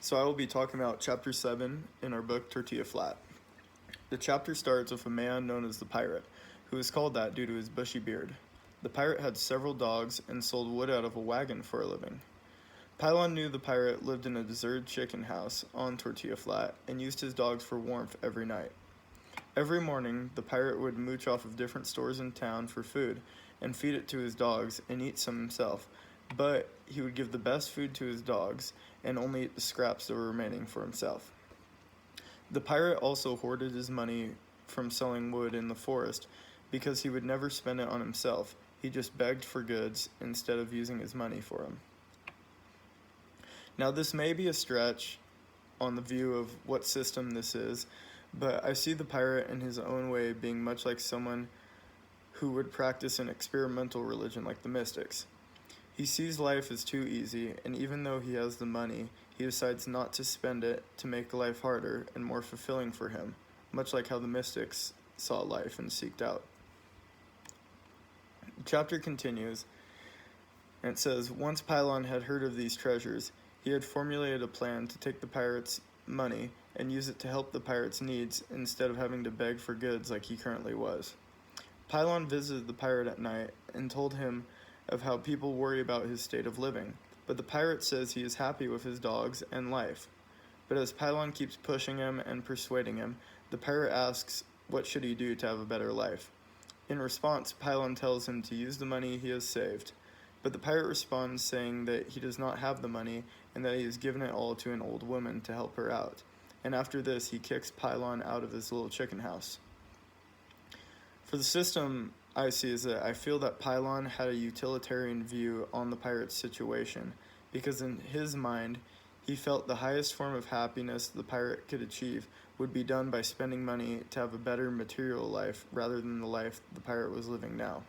So I will be talking about chapter 7 in our book Tortilla Flat. The chapter starts with a man known as the pirate, who is called that due to his bushy beard. The pirate had several dogs and sold wood out of a wagon for a living. Pylon knew the pirate lived in a deserted chicken house on Tortilla Flat and used his dogs for warmth every night. Every morning, the pirate would mooch off of different stores in town for food and feed it to his dogs and eat some himself, but he would give the best food to his dogs and only eat the scraps that were remaining for himself. The pirate also hoarded his money from selling wood in the forest because he would never spend it on himself. He just begged for goods instead of using his money for them. Now, this may be a stretch on the view of what system this is, but I see the pirate in his own way being much like someone who would practice an experimental religion like the mystics. He sees life as too easy, and even though he has the money, he decides not to spend it to make life harder and more fulfilling for him, much like how the mystics saw life and seeked out. The chapter continues, and it says, once Pylon had heard of these treasures, he had formulated a plan to take the pirate's money and use it to help the pirate's needs instead of having to beg for goods like he currently was. Pylon visited the pirate at night and told him of how people worry about his state of living, but the pirate says he is happy with his dogs and life. But as Pylon keeps pushing him and persuading him, the pirate asks what should he do to have a better life. In response, Pylon tells him to use the money he has saved, but the pirate responds saying that he does not have the money and that he has given it all to an old woman to help her out. And after this, he kicks Pylon out of his little chicken house. For the system I see is that I feel that Pylon had a utilitarian view on the pirate's situation, because in his mind, he felt the highest form of happiness the pirate could achieve would be done by spending money to have a better material life rather than the life the pirate was living now.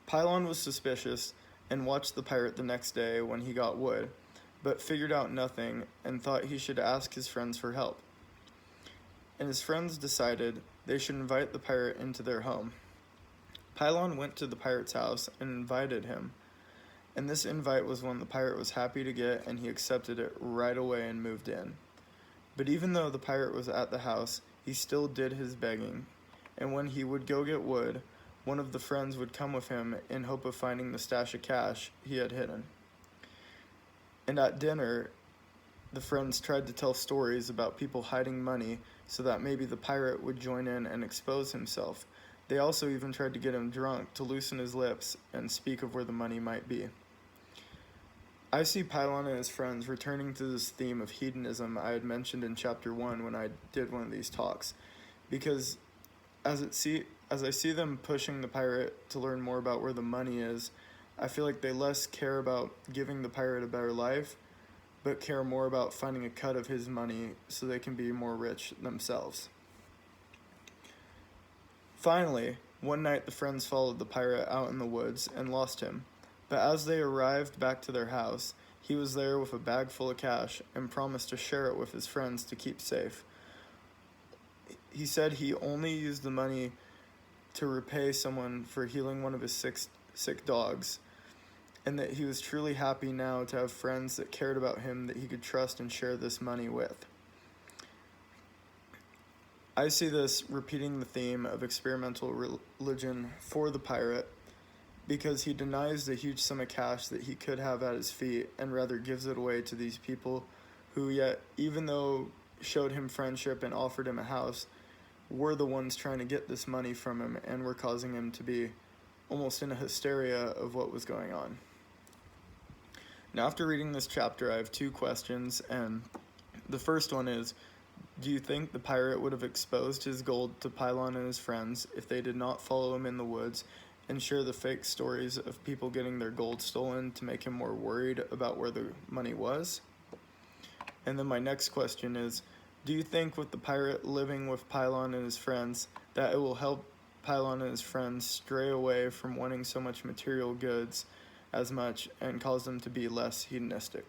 Pylon was suspicious and watched the pirate the next day when he got wood, but figured out nothing and thought he should ask his friends for help. And his friends decided they should invite the pirate into their home. Pylon went to the pirate's house and invited him, and this invite was one the pirate was happy to get, and he accepted it right away and moved in. But even though the pirate was at the house, he still did his begging, and when he would go get wood, one of the friends would come with him in hope of finding the stash of cash he had hidden. And at dinner, the friends tried to tell stories about people hiding money so that maybe the pirate would join in and expose himself. They also even tried to get him drunk to loosen his lips and speak of where the money might be. I see Pylon and his friends returning to this theme of hedonism I had mentioned in chapter 1 when I did one of these talks, because as I see them pushing the pirate to learn more about where the money is, I feel like they less care about giving the pirate a better life, but care more about finding a cut of his money so they can be more rich themselves. Finally, one night the friends followed the pirate out in the woods and lost him, but as they arrived back to their house, he was there with a bag full of cash and promised to share it with his friends to keep safe. He said he only used the money to repay someone for healing one of his sick dogs, and that he was truly happy now to have friends that cared about him that he could trust and share this money with. I see this repeating the theme of experimental religion for the pirate, because he denies the huge sum of cash that he could have at his feet and rather gives it away to these people who yet, even though showed him friendship and offered him a house, were the ones trying to get this money from him and were causing him to be almost in a hysteria of what was going on. Now, after reading this chapter, I have two questions, and the first one is, do you think the pirate would have exposed his gold to Pylon and his friends if they did not follow him in the woods and share the fake stories of people getting their gold stolen to make him more worried about where the money was? And then my next question is, do you think with the pirate living with Pylon and his friends that it will help Pylon and his friends stray away from wanting so much material goods as much and cause them to be less hedonistic?